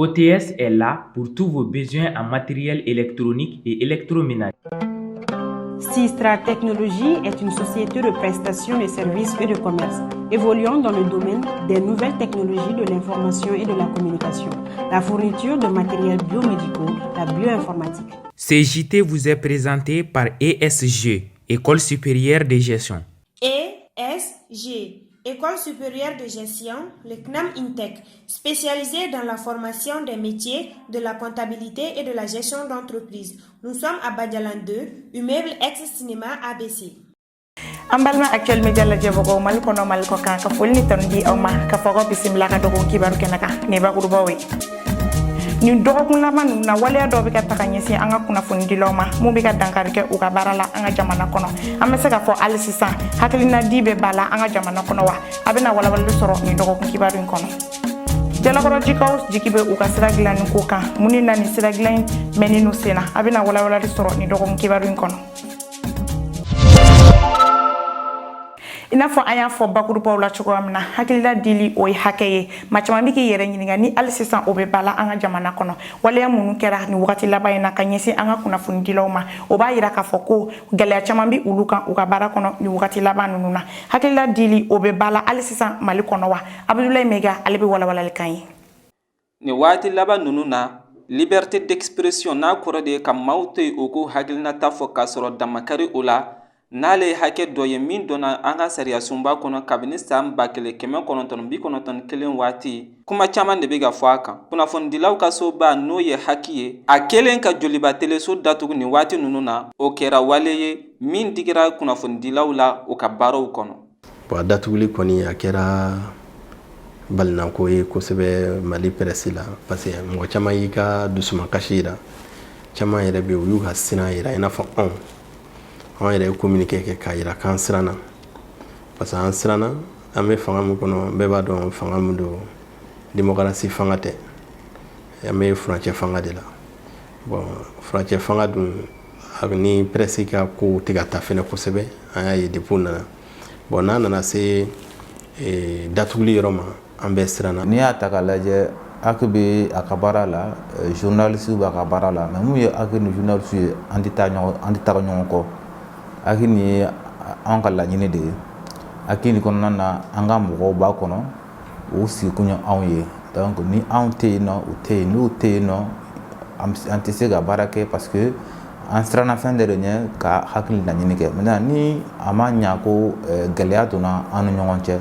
OTS est là pour tous vos besoins en matériel électronique et électroménager. Sistra Technologies est une société de prestation de services et de commerce, évoluant dans le domaine des nouvelles technologies de l'information et de la communication, la fourniture de matériels biomédicaux, la bioinformatique. Ce JT vous est présenté par ESG, École supérieure de gestion. ESG, École supérieure de gestion, le CNAM INTEC, spécialisé dans la formation des métiers de la comptabilité et de la gestion d'entreprise. Nous sommes à Badialan 2, immeuble ex-cinéma ABC. Ambalma actuel media la jebogo mal kono mal ko ka folni ton di awma ka fogo bismillah ka dogo kibaru kenaka ne ba kurbawi ni dogo la man na wale do be ka takanyesi anga kuna fundi loma mu be ka dankarike u ka barala anga jamana kono amese ka fo alisisa haklina dibe bala anga jamana kono wa abena wala wala soro ni dogo kibaru kono jala ko jikaus jikibe u ka siraglan ko ka muni na ni siraglan meninu sena abena wala wala soro ni dogo kibaru kono ina fo aya fo bakuru paula chukwamna hakilila dili o hakeye machamambiki yere nyinga ni alisisan obe bala anga jamana kono wale ya munu kera ni wakati laba na kanyesi anga kuna fundila uma oba ira ka foko gale chamambi uluka ukabara kono ni wakati laba nununa hakilila dili obe bala alisisan mali kono wa abdullah mega alebe wala wala lekai ni wakati laba nununa liberté d'expression na korade kam mawte oku hakilina tafo kasoro damakari ula nale hake doye min dona anga sariya sumba kono kabini sam bakele keme kono ton bi kono ton kelen wati kuma chaman de biga faka kuna fondilaw ka so ba no ye hakiye a kelen ka joliba tele so datugu ni wati nununa o kera waleye min digira kuna fondilaw la o ka baro kono ba datuguli koni a kera balna ko ye ko sebe mali presila parce que mo chama yika dusuma kashira chama yere be yu hasina yira ina fa on yɛrɛ communiquer kɛ k'a yira k'an siranna parce que an siranna an bɛ fanga min kɔnɔ bɛɛ b'a dɔn fanga min don démocratie fanga tɛ an bɛ furancɛ fanga de la bon furancɛ fanga dun ni presse ka ko tɛ ka taa fɛnɛ kosɛbɛ an y'a ye depuis nana bon n'a nana se datuguli yɔrɔ ma an bɛɛ siranna n'i y'a ta k'a lajɛ ak bɛ a ka baara la journaliste b'a ka baara la mais mun ye ak ni journaliste ye an tɛ taga ɲɔgɔn kɔ ak ni an ka laɲini de ye ak ni kɔnɔna na an ka mɔgɔw b'a kɔnɔ u sigi kun ye anw ye donc ni anw tɛ yen nɔ u tɛ yen n'u tɛ yen nɔ an tɛ se ka baara kɛ parce que an siranna fɛn dɔ de ɲɛ ka hakili laɲini kɛ maintenant ni a ma ɲa ko gɛlɛya donna an ni ɲɔgɔn cɛ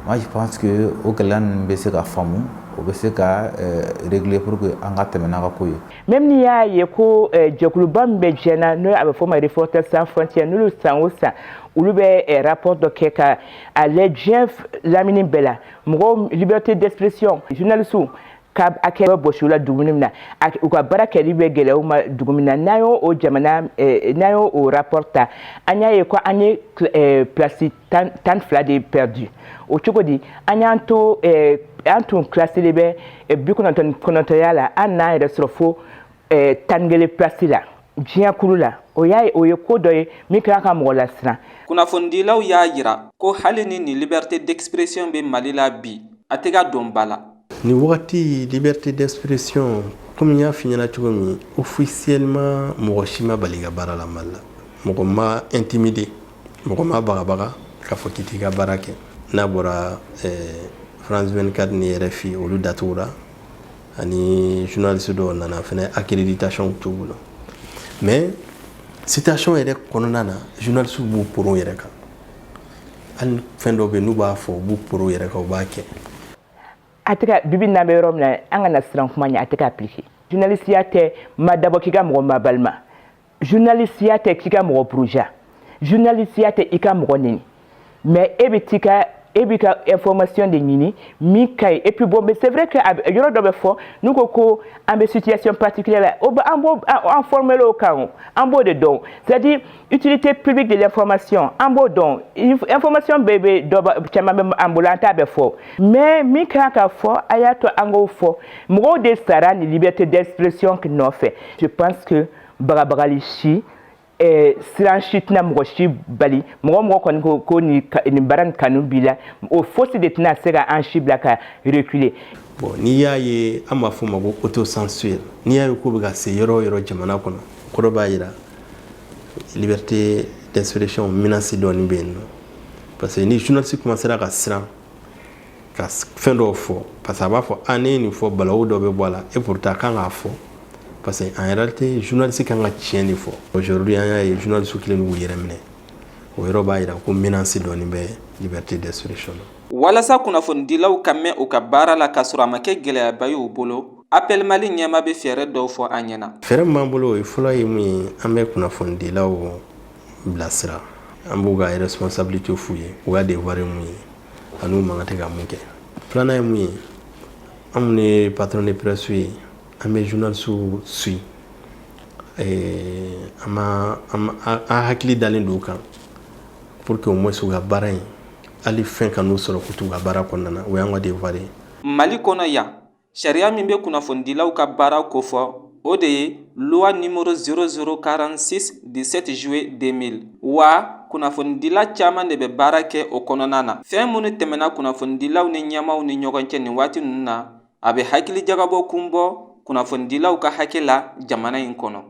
moi je pense que o gɛlɛya ninnu bɛ se ka faamu o bɛ se ka régler pour que an ka tɛmɛ n'a ka ko ye. Même n'i y'a ye ko jɛkuluba min bɛ diɲɛ na n'o a bɛ fɔ ma Reporters sans frontières n'olu san o san olu bɛ rapport dɔ kɛ ka a lajɛ diɲɛ lamini bɛɛ la mɔgɔw liberté d'expression journalistes ka a kɛ bɔsi o la dugu min na u ka baara kɛli bɛ gɛlɛya u ma dugu min na n'an y'o o jamana n'an y'o o rapport ta an y'a ye ko an ye place 12 de perdu o cogo di an y'an to an tun classé bɛ 99 la an n'an yɛrɛ sɔrɔ fo 11 place la diɲɛ kulu la o ye ko dɔ ye min kan ka mɔgɔ lasiran. Kunnafonidilaw y'a yira ko hali ni liberté d'expression bɛ Mali la bi a tɛ ka don ba la. Ni wagati liberté d'expression comme n y'a f'i ɲɛna cogo min officiellement mɔgɔ si ma bali ka baara la Mali la mɔgɔ ma intimidé mɔgɔ ma bagabaga k'a fɔ k'i t'i ka baara kɛ n'a bɔra France 24 ni RFI olu datugura ani journaliste dɔw nana fɛnɛ accréditation t'u bolo mais citation yɛrɛ kɔnɔna na journaliste b'u poron yɛrɛ kan hali fɛn dɔw bɛ n'u b'a fɔ u b'u poron yɛrɛ kan u b'a kɛ. Ateka bibi na be yɔrɔ min na an ka na siran kuma ɲɛ a tɛ ka appliquer journalisiya tɛ ma dabɔ k'i ka mɔgɔ ma balima journalisiya tɛ k'i ka mɔgɔ buruja journalisiya tɛ i ka mɔgɔ neni mais e b'i ka information de ɲini min ka ɲi et puis bon mais c'est vrai que yɔrɔ dɔ bɛ fɔ n'u ko an bɛ situation particulière la o an b'o an former o kan an b'o de dɔn c'est-à-dire utilité publique de l'information an b'o dɔn information bɛɛ bɛ dɔ caman bɛ an bolo an t'a bɛɛ fɔ mais min kan ka fɔ a y'a to an k'o fɔ mɔgɔw de sara ni liberté d'expression nɔfɛ je pense que bagabagali si siran si tɛna mɔgɔ si bali mɔgɔ kɔni ko nin baara nin kanu b'i la o fosi de tɛna se ka an si bila ka reculer. Bon n'i y'a ye an b'a fɔ ma ko autocensure n'i y'a ye ko bɛ ka se yɔrɔ o yɔrɔ jamana kɔnɔ kɔrɔ b'a jira liberté d'expression menace dɔɔni bɛ yen nɔ parce que ni journaliste commencera ka siran ka fɛn dɔw fɔ parce que a b'a fɔ ne ye nin fɔ balawu dɔ bɛ bɔ a la et pourtant kan k'a fɔ parce que en réalité journaliste kan ka tiɲɛ de fɔ aujourd'hui an y'a ye journaliste kelen b'u yɛrɛ minɛ o yɔrɔ b'a jira ko menace dɔɔni bɛ liberté d'expression na. Walasa kunnafonidilaw ka mɛn u ka baara la k'a sɔrɔ a ma kɛ gɛlɛyaba ye u bolo Appel Mali ɲɛma bɛ fɛɛrɛ dɔw fɔ an ɲɛna. Fɛɛrɛ min b'an bolo o ye fɔlɔ ye mun ye an bɛ kunnafonidilaw bilasira an b'u ka responsabilité f'u ye u ka devoir ye mun ye ani u man kan tɛ ka mun kɛ. Filanan ye mun ye an minnu ye patron de presse ye an bɛ journalistes suit an hakili dalen don u kan pour que au moins u ka baara in hali fɛn ka n'u sɔrɔ k'u t'u ka baara kɔnɔna na o y'an ka devoir ye. Mali kɔnɔ yan sariya min bɛ kunnafonidilaw ka baara kofɔ o de ye loi numéro 0046 17 juillet 2000 wa kunnafonidila caman de bɛ baara kɛ o kɔnɔna na. Fɛn minnu tɛmɛna kunnafonidilaw ni ɲɛmaw ni ɲɔgɔn cɛ nin waati ninnu na a bɛ hakili jagabɔ kun bɔ kunnafonidilaw ka hakɛ la jamana in kɔnɔ.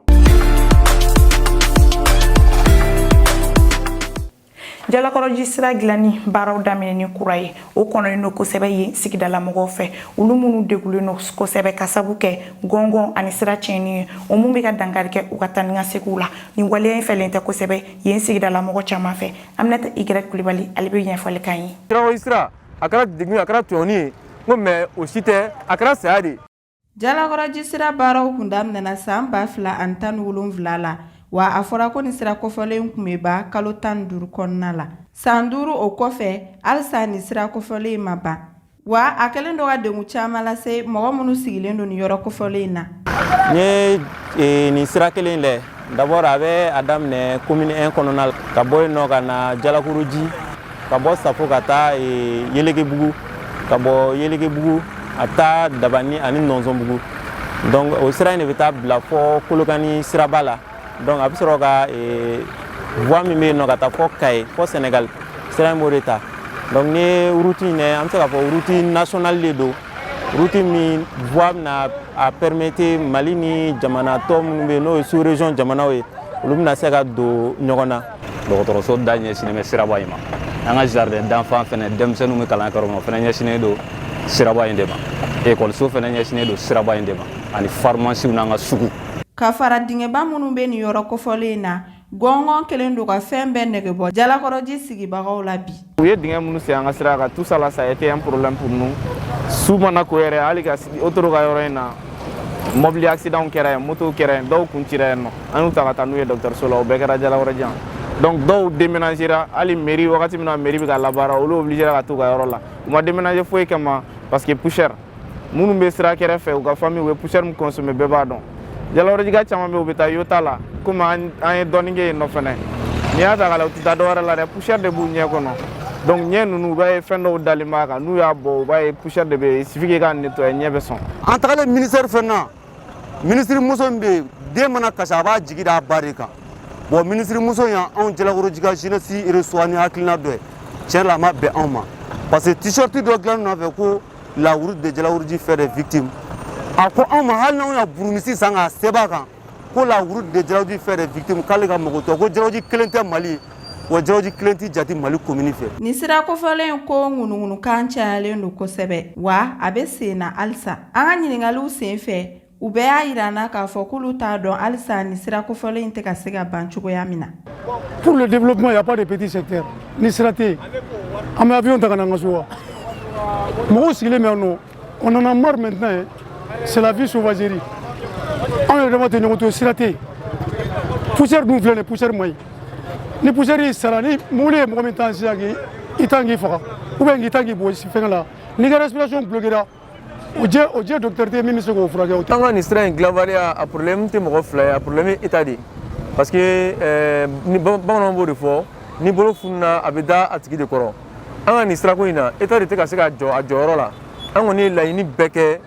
Jalakɔrɔji sira dilanni baaraw daminɛ ni kura ye o kɔnɔlen no kosɛbɛ yen sigidala mɔgɔw fɛ olu minnu degulen no kosɛbɛ ka sabu kɛ gɔngɔn ani sira tiɲɛni ye o mun bɛ ka dankari kɛ u ka taa ni ka segiw la nin waleya in fɛlen tɛ kosɛbɛ yen sigidala mɔgɔ caman fɛ Aminata Igret Kulibali ale bɛ ɲɛfɔli kan ye. Sira a kɛra degun a kɛra tɔɲɔni ye n ko mais o si tɛ a kɛra saya de. Jalakɔrɔji sira baaraw kun daminɛna san 2017 la wa a fɔra ko ni sira kɔfɔlen kun bɛ ban kalo 15 kɔnɔna la. San 5 o kɔfɛ halisa ni sira kɔfɔlen ma ban wa a kɛlen dɔ ka degun caman lase mɔgɔ minnu sigilen don ni yɔrɔ kɔfɔlen na. N ye nin sira kelen lɛ d'abord a bɛ a daminɛ commune 1 kɔnɔna la ka bɔ yen nɔ ka na Jalakɔrɔji ka bɔ Safo ka taa Yelegebugu ka bɔ Yelegebugu a taa Dabani ani Nɔnsɔnbugu donc o sira in de bɛ taa bila fɔ Kolokani siraba la. Donc a bɛ sɔrɔ ka voie min bɛ yen nɔ ka taa fɔ Kaye fɔ Sénégal sira in b'o de ta donc ni route in an bɛ se k'a fɔ route nationale de don route min voie bɛna a permettre Mali ni jamana tɔ minnu bɛ yen n'o ye sous région jamanaw ye olu bɛna se ka don ɲɔgɔn na. Dɔgɔtɔrɔso da ɲɛsinnen bɛ siraba in ma an ka jardin d'enfant fɛnɛ denmisɛnninw bɛ kalan kɛ yɔrɔ min o fɛnɛ ɲɛsinnen don siraba in de ma école so fɛnɛ ɲɛsinnen don siraba in de ma ani pharmacie n'an ka sugu. Ka fara dingɛba minnu bɛ nin yɔrɔ kɔfɔlen na gɔngɔn kelen don ka fɛn bɛɛ nɛgɛbɔ Jalakɔrɔji sigibagaw la bi. U ye dingɛ minnu sen an ka sira kan tout ça là ça a été un problème pour nous su mana ko yɛrɛ hali ka autoroute ka yɔrɔ in na mobili accident kɛra yen moto kɛra yen dɔw kun cira yen nɔ an y'u ta ka taa n'u ye dɔgɔtɔrɔso la o bɛɛ kɛra Jalakɔrɔji yan donc dɔw déménagera hali mairie wagati min na mairie bɛ ka labaara olu obligera ka t'u ka yɔrɔ la u ma déménager foyi kama parce que poussière minnu bɛ sira kɛrɛfɛ u ka famille u bɛ poussière min consommer bɛɛ b'a dɔn. Jalakɔrɔjika caman bɛ u bɛ taa Yota la komi an ye dɔɔnin kɛ yen nɔ fɛnɛ n'i y'a ta k'a la u tɛ taa dɔwɛrɛ la dɛ poussière de b'u ɲɛ kɔnɔ donc ɲɛ ninnu u b'a ye fɛn dɔw dalen b'a kan n'u y'a bɔ u b'a ye poussière de bɛ yen il suffit que k'a nettoyer ɲɛ bɛ sɔn. An tagalen ministère fɛn na ministre muso min bɛ yen den mana kasi a b'a jigi da a ba de kan bon ministre muso yan anw Jalakɔrɔjika jeunesse reçoit ni hakilina dɔ ye tiɲɛ la a ma bɛn anw ma parce que t-shirt dɔ dilan nɔfɛ ko la route de Jalakɔrɔji fait des victimes. A ko anw ma hali n'anw ya burumisi san k'a sɛbɛn a kan ko la route de Jalakɔrɔji fait des victimes k'ale ka mago tɛ ko Jalakɔrɔji kelen tɛ Mali wa Jalakɔrɔji kelen tɛ jate Mali commune fɛ. Nin sira kɔfɔlen ko ŋunuŋunukan cayalen don kosɛbɛ wa a bɛ sen na halisa an ka ɲininkaliw sen fɛ u bɛɛ y'a yira an na k'a fɔ k'olu t'a dɔn halisa nin sira kɔfɔlen tɛ ka se ka ban cogoya min na. Pour le développement il y a pas de petit secteur ni sira tɛ yen an bɛ avion ta ka na an ka so wa mɔgɔw sigilen bɛ yan nɔ on en a marre maintenant. C'est la vie sauvagerie. On est vraiment tenu compte sira tɛ yen poussière dun filɛ nin poussière man ɲi ni poussière y'i sara ni mobili ye mɔgɔ min tan sisan k'i tan k'i faga ou bien k'i tan k'i bɔ fɛngɛ la n'i ka respiration bloquera o jɛ docteur tɛ min bɛ se k'o furakɛ. An ka nin sira in dilanbaliya a problème tɛ mɔgɔ fila ye a problème ye état de ye parce que ni bamananw b'o de fɔ ni bolo fununa a bɛ da a tigi de kɔrɔ an ka nin sirako in na état de tɛ ka se ka jɔ a jɔyɔrɔ la an kɔni ye laɲini bɛɛ kɛ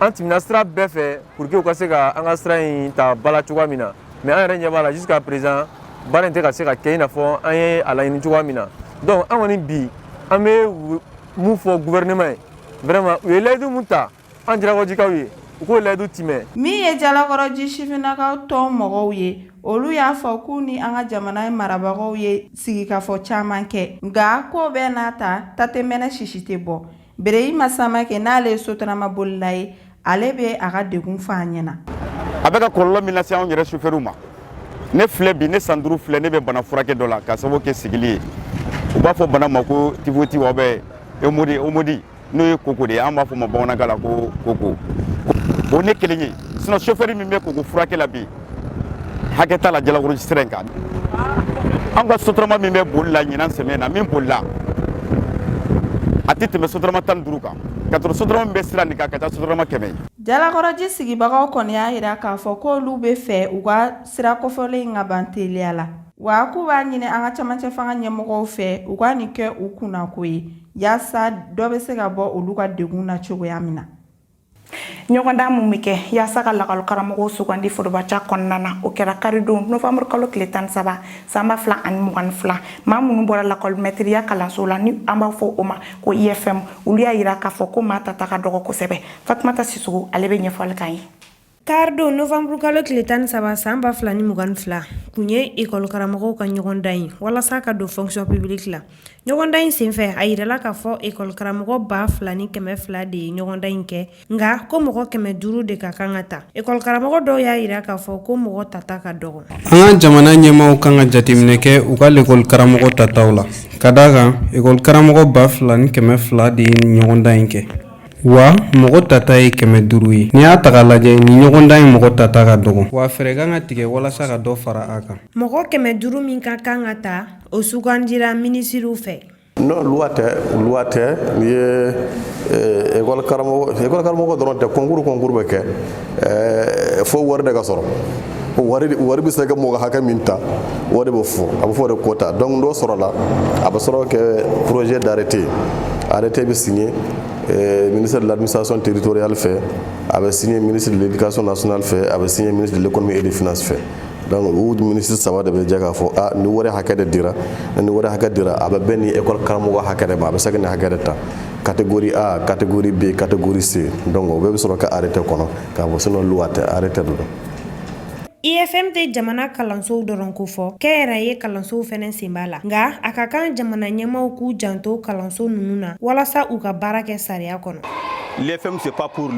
an tɛmɛna sira bɛɛ fɛ pour que u ka se ka an ka sira in ta bala cogoya min na mais an yɛrɛ ɲɛ b'a la jusqu'à présent baara in tɛ ka se ka kɛ i n'a fɔ an ye a laɲini cogoya min na donc an kɔni bi an bɛ mun fɔ gouvernement ye vraiment u ye layidu mun ta an jalakɔrɔjikaw ye u k'o layidu timɛ. min ye jalakɔrɔji sifinnakaw tɔn mɔgɔw ye olu y'a fɔ k'u ni an ka jamana marabagaw ye sigikafɔ caman kɛ nka ko bɛɛ n'a ta tɛ mɛnɛ sisi tɛ bɔ. Bereyima Samake n'ale ye sotarama bolila ye ale bɛ a ka degun f'a ɲɛna. A bɛ ka kɔlɔlɔ min lase anw yɛrɛ chauffeur ma ne filɛ bi ne san 5 filɛ ne bɛ bana furakɛ dɔ la ka sababu kɛ sigili ye u b'a fɔ bana ma ko tifoti wa bɛ omodi n'o ye koko de ye an b'a fɔ ma bamanankan la ko koko o ne kelen ye sinon chauffeur min bɛ koko furakɛ la bi hakɛ t'a la Jalakɔrɔji sira in kan an ka sotarama min bɛ boli la ɲinan sɛmɛ na min bolila a tɛ tɛmɛ sotarama 15 kan ka sɔrɔ sotarama min bɛ sira nin kan ka taa sotarama 100. Jalakɔrɔji sigibagaw kɔni y'a yira k'a fɔ k'olu bɛ fɛ u ka sira kɔfɛlen in ka ban teliya la wa k'u b'a ɲini an ka camancɛ fanga ɲɛmɔgɔw fɛ u ka nin kɛ u kunna ko ye yaasa dɔ bɛ se ka bɔ olu ka degun na cogoya min na. ɲɔgɔndan mun bɛ kɛ yaasa ka lakɔlikaramɔgɔw sugandi forobaca kɔnɔna na o kɛra karidon nɔfɛburu kalo tile 17 san 2022 maa minnu bɔra lakɔlimɛtiriya kalanso la ni an b'a fɔ o ma ko IFM olu y'a yira k'a fɔ ko maa tata ka dɔgɔ kosɛbɛ. Fatumata Sissogo ale bɛ ɲɛfɔli k'an ye. Karidon nɔfɛburu kalo tile 17 san 2022 kun ye ekɔlikaramɔgɔw ka ɲɔgɔndan ye walasa ka don fonction publique la. ɲɔgɔndan in senfɛ a yirala k'a fɔ ekɔlikaramɔgɔ 2200 de ye ɲɔgɔndan in kɛ nka ko mɔgɔ 500 de ka kan ka ta. ekɔlikaramɔgɔ dɔw y'a yira k'a fɔ ko mɔgɔ tata ka dɔgɔ. An ka jamana ɲɛmaaw kan ka jateminɛ kɛ u ka ekɔlikaramɔgɔ tataw la ka d'a kan ekɔlikaramɔgɔ 2200 de ye ɲɔgɔndan in kɛ. Wa mɔgɔ tata ye 500 ye. N'i y'a ta k'a lajɛ ni ɲɔgɔndan in mɔgɔ tata ka dɔgɔ. Wa fɛɛrɛ kan ka tigɛ walasa ka dɔ fara a kan. Mɔgɔ 500 min ka kan ka ta o sugandira minisiriw fɛ. Non, loi tɛ ni ye école karamɔgɔ dɔrɔn tɛ concours bɛ kɛ fo wari de ka sɔrɔ. wari bɛ se ka mɔgɔ hakɛ min ta o de bɛ fɔ a bɛ fɔ de quota donc n'o sɔrɔla a bɛ sɔrɔ kɛ projet d'arrêté bɛ signé ministre de l'administration territoriale fɛ a bɛ signé ministre de l'éducation nationale fɛ a bɛ signé ministre de l'économie et des finances fɛ donc o ministre saba de bɛ jɛ k'a fɔ ni wari hakɛ de dira ni wari hakɛ dira a bɛ bɛn ni école karamɔgɔ hakɛ de ma a bɛ se ka nin hakɛ de ta catégorie A catégorie B catégorie C donc o bɛɛ bɛ sɔrɔ ka arrêté kɔnɔ k'a fɔ sinon loi tɛ arrêté de don. IFM tɛ jamana kalansow dɔrɔn ko fɔ kɛnyɛrɛye kalansow fɛnɛ sen b'a la nka a ka kan jamana ɲɛmaaw k'u janto kalanso ninnu na walasa u ka baara kɛ sariya kɔnɔ.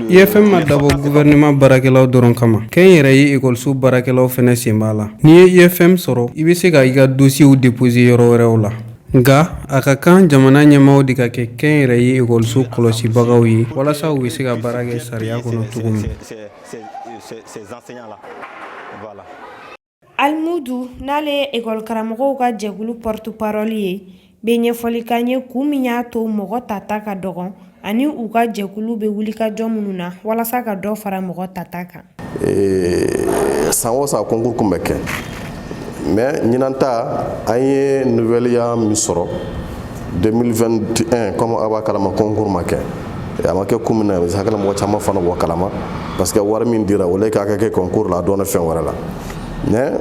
IFM ma dabɔ gouvernement baarakɛlaw dɔrɔn kama kɛnyɛrɛye ekɔliso baarakɛlaw fɛnɛ sen b'a la n'i ye IFM sɔrɔ i bɛ se ka i ka dossier déposer yɔrɔ wɛrɛw la nka a ka kan jamana ɲɛmaaw de ka kɛ kɛnyɛrɛye ekɔliso kɔlɔsibagaw ye walasa u bɛ se ka baara kɛ sariya kɔnɔ cogo min. Almudu n'ale ye ekɔlikaramɔgɔw ka jɛkulu porte-parole ye bɛ ɲɛfɔli k'an ye kun min y'a to mɔgɔ tata ka dɔgɔ ani u ka jɛkulu bɛ wulikajɔ minnu na walasa ka dɔ fara mɔgɔ tata kan. San o san concours kun bɛ kɛ mais ɲinan ta an ye nouvelle ya min sɔrɔ 2021 comme a b'a kalama concours ma kɛ a ma kɛ kun min na hakili mɔgɔ caman fana bɔ kalama parce que wari min dira o la k'a kɛ concours la a dɔnna fɛn wɛrɛ la mais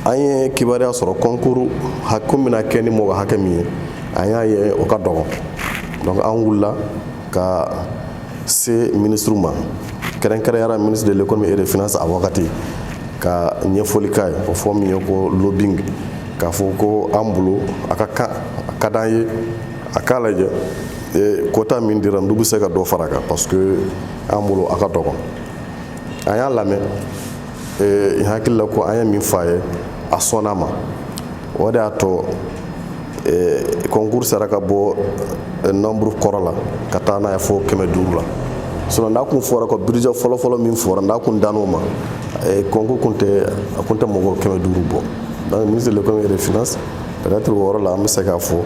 an ye kibaruya sɔrɔ concours kun bɛna kɛ ni mɔgɔ hakɛ min ye an y'a ye o ka dɔgɔ donc an wulila ka se ministre ma kɛrɛnkɛrɛnyara ministre de l'économie et des finances a wagati ka ɲɛfɔli k'a ye o fɔ min ye ko lobbying k'a fɔ ko an bolo a ka d'an ye a k'a lajɛ quota min dira n'u bɛ se ka dɔ fara kan parce que an bolo a ka dɔgɔ an y'a lamɛn i hakili la ko an ye min fɔ a ye a sɔnna ma o de y'a to concours sera ka bɔ nombre kɔrɔ la ka taa n'a ye fo 500 la sinon n'a kun fɔra ko budget fɔlɔfɔlɔ min fɔra n'a kun dan'o ma concours kun tɛ mɔgɔ 500 bɔ donc ministre de l'économie et des finances peut-être o yɔrɔ la an bɛ se k'a fɔ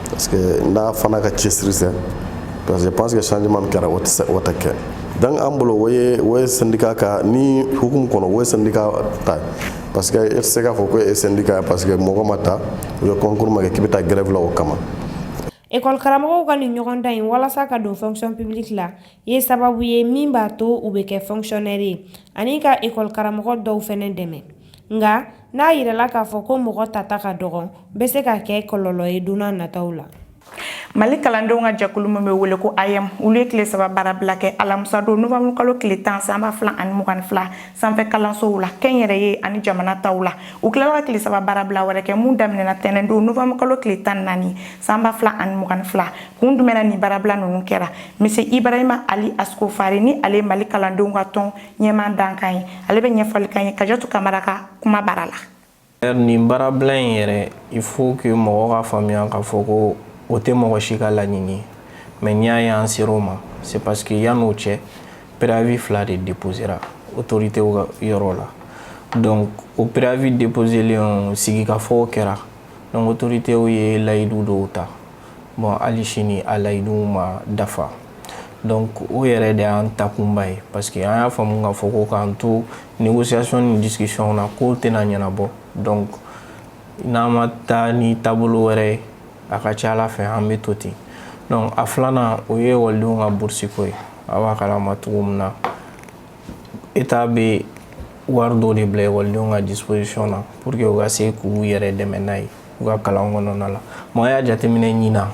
parce que n'a fana ka cɛsiri sɛ parce que je pense que changement min kɛra o tɛ kɛ donc an bolo o ye syndicat ka ni hukumu kɔnɔ o ye syndicat ta parce que e tɛ se k'a fɔ ko e syndicat parce que mɔgɔ ma ta u ye concours ma kɛ k'i bɛ taa grève la o kama. École karamɔgɔw ka nin ɲɔgɔn dan in walasa ka don fonction publique la ye sababu ye min b'a to u bɛ kɛ fonctionnaire ye ani ka école karamɔgɔ dɔw fɛnɛ dɛmɛ. Nga n'a yirala k'a fɔ ko mɔgɔ tata ka dɔgɔn bɛ se ka kɛ kɔlɔlɔ ye donna nataw la. Mali kalandenw ka jɛkulu min bɛ wele ko AYEM olu ye tile 3 baarabila kɛ alamisa don novembre kalo tile 10 sanba 2022 sanfɛ kalansow la kɛnyɛrɛye ani jamana taw la u tilala ka tile 3 baarabila wɛrɛ kɛ mun daminɛna tɛnɛn don novembre kalo tile 14 sanba 2022 kun jumɛnna ni baarabila ninnu kɛra Monsieur Ibrahima Ali Asko Fari ni ale Mali kalandenw ka tɔn ɲɛmaa dan kan ye ale bɛ ɲɛfɔli kan ye Kajatu Kamara ka kuma bara la. Nin baarabila in yɛrɛ il faut que mɔgɔw ka faamuya k'a fɔ ko o tɛ mɔgɔ si ka laɲini mais n'i y'a ye an ser'o ma c'est parce que yan'o cɛ préavis 2 de déposera autorité ka yɔrɔ la donc o préavis déposelen sigikafɔw kɛra donc autorité ye layidu dɔw ta bon hali sini a layiduw ma dafa donc o yɛrɛ de y'an takunba ye parce que an y'a faamu k'a fɔ ko k'an to négociation ni discussion na k'o tɛna ɲɛnabɔ donc n'an ma taa ni taabolo wɛrɛ ye a ka ca Ala fɛ an bɛ to ten donc a filanan o ye ekɔlidenw ka bourse ko ye a b'a kalama cogo min na état bɛ wari dɔ de bila ekɔlidenw ka disposition na pour que u ka se k'u yɛrɛ dɛmɛ n'a ye u ka kalan kɔnɔna la mɔgɔ y'a jateminɛ ɲina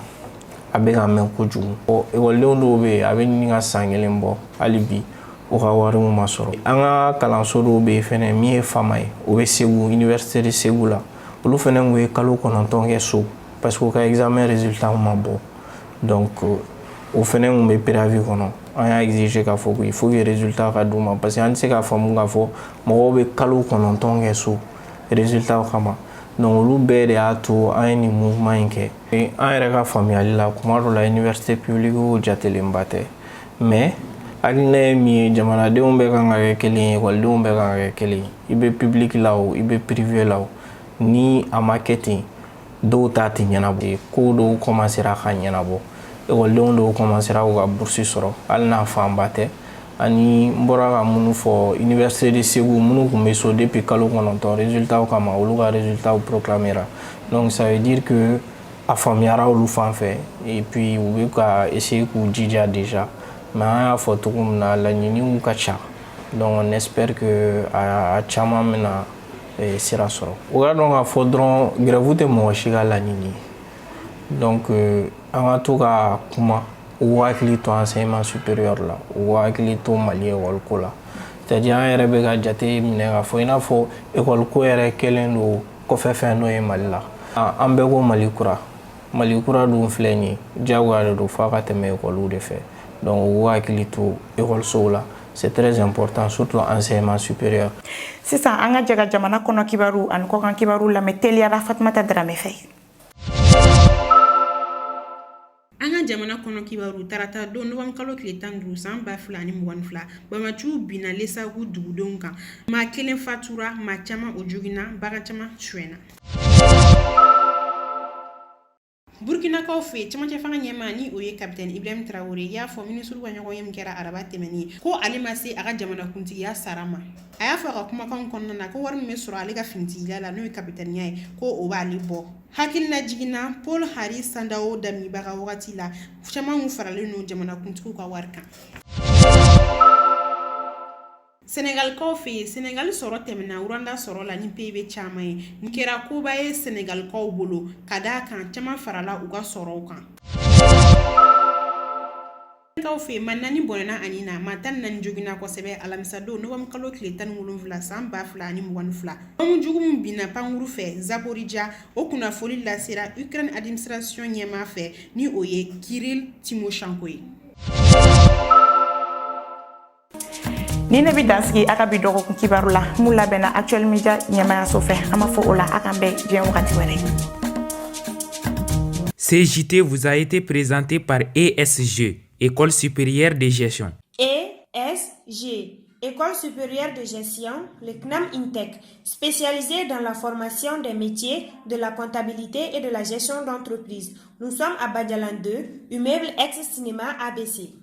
a bɛ ka mɛn kojugu ekɔlidenw dɔw bɛ yen a bɛ ɲini ka san 1 bɔ hali bi u ka wariw ma sɔrɔ an ka kalanso dɔw bɛ yen fɛnɛ min ye fama ye o bɛ Segu université de Segu la olu fɛnɛ tun ye kalo 9 kɛ so parce que ka examen résultat ma bɔ donc o fɛnɛ tun bɛ préavis kɔnɔ an y'a exiger k'a fɔ il faut que résultat ka d'u ma parce que an tɛ se k'a faamu k'a fɔ mɔgɔw bɛ kalo 9 kɛ so résultat kama donc olu bɛɛ de y'a to an ye nin mouvement in kɛ an yɛrɛ ka faamuyali la kuma dɔ la université publique jatelenba tɛ mais hakilina ye min ye jamanadenw bɛɛ kan ka kɛ kelen ye ekɔlidenw bɛɛ kan ka kɛ kelen ye i bɛ public la o i bɛ privé la o ni a ma kɛ ten dɔw ta tɛ ɲɛnabɔ ko dɔw commencera ka ɲɛnabɔ ekɔlidenw dɔw commencera k'u ka bourse sɔrɔ hali n'a fanba tɛ ani n bɔra ka minnu fɔ université de Segu minnu tun bɛ so depuis kalo 9 résultat kama olu ka résultat proclamera donc ça veut dire que a faamuyara olu fan fɛ et puis u bɛ ka essayer k'u jija déjà mais an y'a fɔ cogo min na laɲiniw ka ca donc on espère que a caman bɛna sira sɔrɔ o ka dɔn k'a fɔ dɔrɔn grève tɛ mɔgɔ si ka laɲini donc an ka to ka kuma u hakili to enseignement supérieur la u hakili to Mali école ko la c'est-à-dire an yɛrɛ bɛ ka jate minɛ k'a fɔ i n'a fɔ école ko yɛrɛ kɛlen don kɔfɛ fɛn dɔ ye Mali la an bɛɛ ko Mali kura dun filɛ nin ye diyagoya de don f'a ka tɛmɛ école de fɛ donc u hakili to école la c'est très important surtout enseignement supérieur. Sisan an ka jɛ ka jamana kɔnɔ kibaru ani kɔkan kibaru lamɛn teliyara Fatumata Darame fɛ. An ka jamana kɔnɔ kibaru tarata don novembre kalo tile 15 san 2022 Bamaciw binna Lesagu dugudenw kan maa 1 fatura maa caman o joginna bagan caman suɲɛna. Burkinakaw fe camancɛ fanga ɲɛmaa ni o ye capitaine Ibrahim Traoré y'a fɔ ministre ka ɲɔgɔn ye min kɛra araba tɛmɛni ko ale ma se a ka jamana kuntigiya sara ma a y'a fɔ a ka kumakan kɔnɔna na ko wari min bɛ sɔrɔ ale ka finitigila la n'o ye capitaine ye ko o b'ale bɔ hakilina jiginna Paul Harry Sandao damibaga wagati la caman faralen no jamana kuntigiw ka wari kan. Sénégalkaw fe Sénégal sɔrɔ tɛmɛna Rwanda sɔrɔ la ni PIB caman ye nin kɛra koba ye Sénégalkaw bolo ka d'a kan caman farala u ka sɔrɔw kan. Sénégalkaw fe manani bɔnɛna ani na maa 14 joginna kosɛbɛ alamisa don novembre kalo tile 17 san 2022 bɔmu jugu min binna pankuru fɛ Zaporijia o kunnafoli lasera Ukraine administration ɲɛmaa fɛ ni o ye Kirill Timoshenko ye. Ni ne bi dansigi aka bi dɔgɔkun kibaru la mun labɛnna Actuel Media ɲɛmaayaso fɛ an b'a fɔ o la a kan bɛn diɲɛ wagati wɛrɛ. CJT vous a été présenté par ESG, École supérieure de gestion. ESG, École supérieure de gestion, le CNAM INTEC, spécialisé dans la formation des métiers de la comptabilité et de la gestion d'entreprise. Nous sommes à Badialan 2, immeuble ex-cinéma ABC.